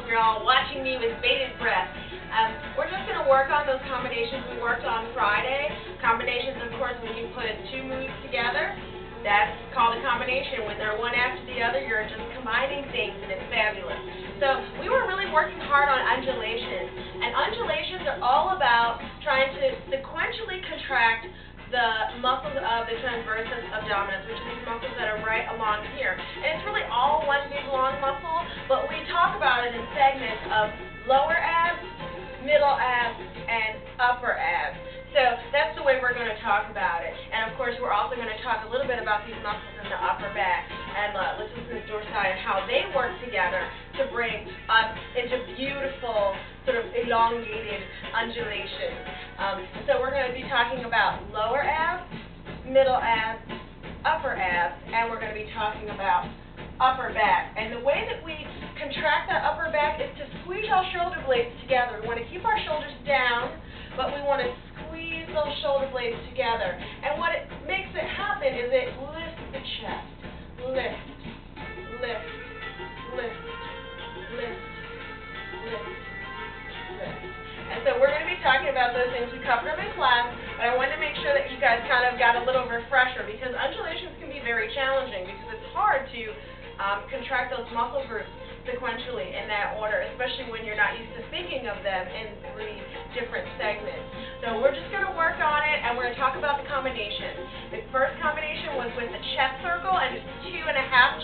You're all watching me with bated breath. We're just going to work on those combinations we worked on Friday. Combinations, of course, when you put two moves together, that's called a combination. When they're one after the other, you're just combining things, and it's fabulous. So we were really working hard on undulations. And undulations are all about trying to sequentially contract the muscles of the transversus abdominis, which are these muscles that are right along here. And it's really all one big long muscle, but we talk about it in segments of lower abs, middle abs, and upper abs. So that's the way we're going to talk about it. And of course, we're also going to talk a little bit about these muscles in the upper back and latissimus dorsi and how they work together to bring us into beautiful, sort of elongated undulations. So we're going to be talking about lower abs, middle abs, upper abs, and we're going to be talking about upper back. And the way that we contract that upper back is to squeeze our shoulder blades together. We want to keep our shoulders down, but we want to squeeze those shoulder blades together. And what it makes it happen is it lifts the chest. Lift, lift, lift, lift, lift, lift. And so we're going to be talking about those things. We covered them in class, but I wanted to make sure that you guys kind of got a little refresher, because undulations can be very challenging because it's hard to contract those muscle groups sequentially in that order, especially when you're not used to thinking of them in 3 different segments. So we're just going to work on it, and we're going to talk about the combination. The first combination was with the chest circle, and it's 2.5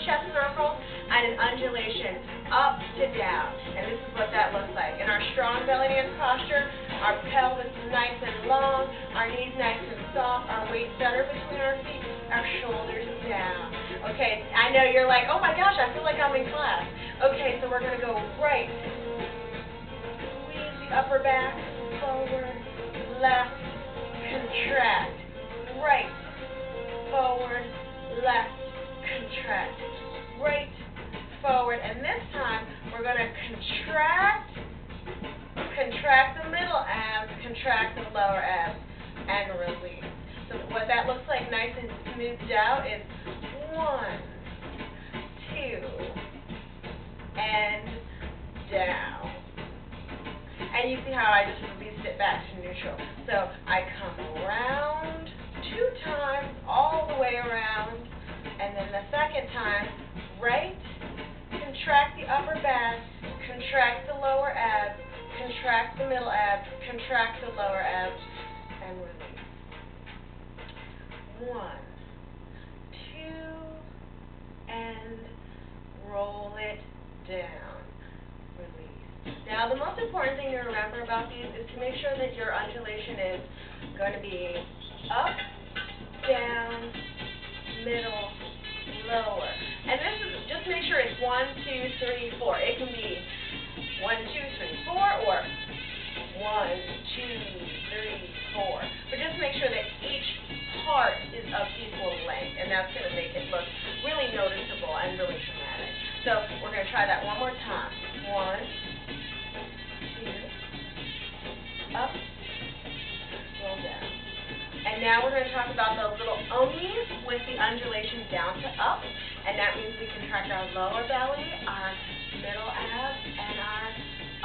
chest circles and an undulation up to down. And this is what that looks like. In our strong belly dance posture, our pelvis is nice and long, our knees nice and soft, our weight center between our feet, our shoulders down. Okay, I know you're like, oh my gosh, I feel like I'm in class. Okay, so we're going to go right. Squeeze the upper back, forward, left, contract, right, forward, left, contract, right, forward. And this time, we're going to contract the middle abs, contract the lower abs, and release. So what that looks like nice and smoothed out is 1, 2, and down. And you see how I just released it back to neutral. So I come around 2 times, all the way around, and then the second time, right, contract the upper back, contract the lower abs, contract the middle abs, contract the lower abs, and release. 1, 2, and roll it down. Release. Now, the most important thing to remember about these is to make sure that your undulation is going to be up, down, middle, lower. And this is, just make sure it's 1, 2, 3, 4. It can be 1, 2, 3, 4, or 1, 2, 3, 4. But just make sure that each part is of equal length, and that's going to make it look really noticeable and really dramatic. So we're going to try that one more time. 1, 2, up, roll down. And now we're going to talk about those little omis with the undulation down to up, and that means we contract our lower belly, our middle abs, and our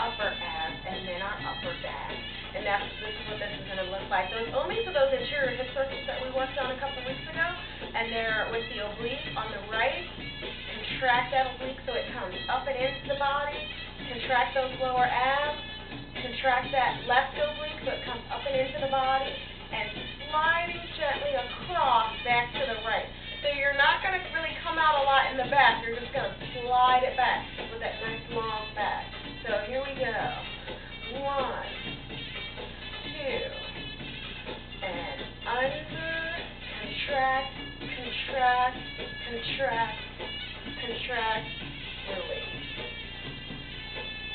upper abs, and then our upper back. And this is what this is going to look like. Those omis are those interior hip circles that we worked on a couple weeks ago, and they're with the oblique on the right. Contract that oblique so it comes up and into the body. Contract those lower abs. Contract that left oblique so it comes up and into the body, and sliding gently across back to the right. So you're not going to really come out a lot in the back. You're just going to slide it back with that nice long back. So here we go. 1, 2, and under, contract, contract, contract, contract, release.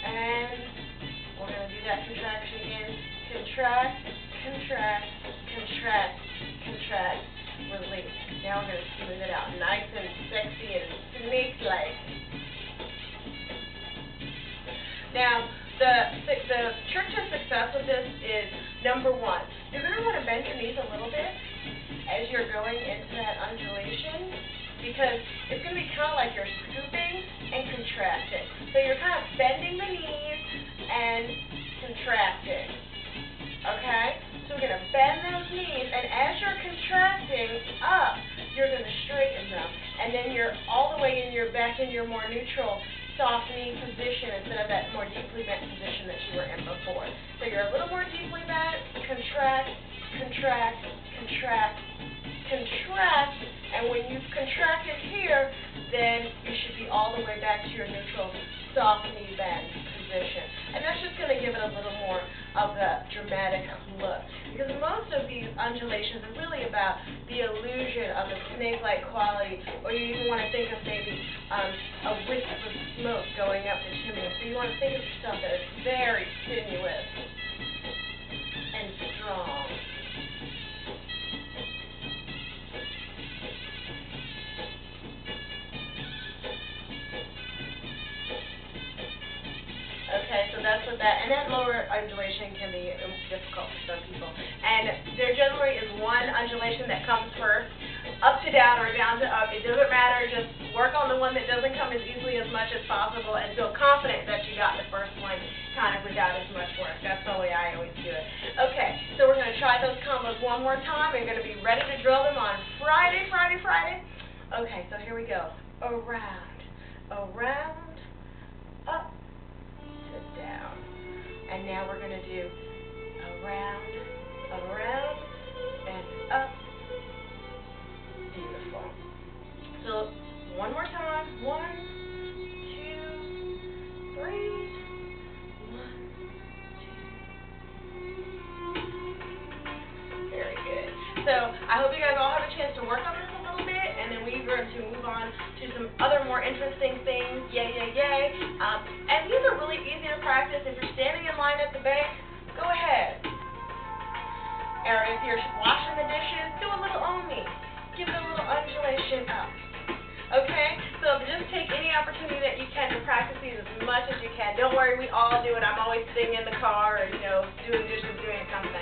And we're going to do that contraction again. Contract, contract, contract, contract, release. Now we're going to smooth it out nice and sexy and snake-like. Now, the trick to success with this is, number 1, you're going to want to bend your knees a little bit as you're going into that undulation. because it's going to be kind of like you're scooping and contracting. So you're kind of bending the knees and contracting. Okay? So we're going to bend those knees, and as you're contracting up, you're going to straighten them. And then you're all the way back in your more neutral, soft knee position instead of that more deeply bent position that you were in before. So you're a little more deeply bent, contract, contract, contract, contract, and when you've contracted here, then you should be all the way back to your neutral, soft knee bend position. And that's just going to give it a little more of the dramatic look. Because most of these undulations are really about the illusion of a snake-like quality, or you even want to think of maybe a wisp of smoke going up the chimney. So you want to think of yourself that is very sinuous and strong. Okay, so that's what that, and that lower undulation can be difficult for some people. And there generally is one undulation that comes first, up to down or down to up. It doesn't matter, just work on the one that doesn't come as easily as much as possible and feel confident that you got the first one kind of without as much work. That's the way I always do it. Okay, so we're going to try those combos one more time. We're going to be ready to drill them on Friday. Okay, so here we go. Around, around, up, down. And now we're going to do around, and up. Beautiful. So one more time. 1, 2, 3. 1, 2. Very good. So I hope you guys all have a chance to work on this a little bit, and then we're going to move on to some other more interesting things. Yay, yay, yay. And these are really easy to practice. If you're standing in line at the bank, go ahead. Or if you're washing the dishes, do a little omi. Give it a little undulation up. Okay? So just take any opportunity that you can to practice these as much as you can. Don't worry, we all do it. I'm always sitting in the car or, doing dishes, doing something.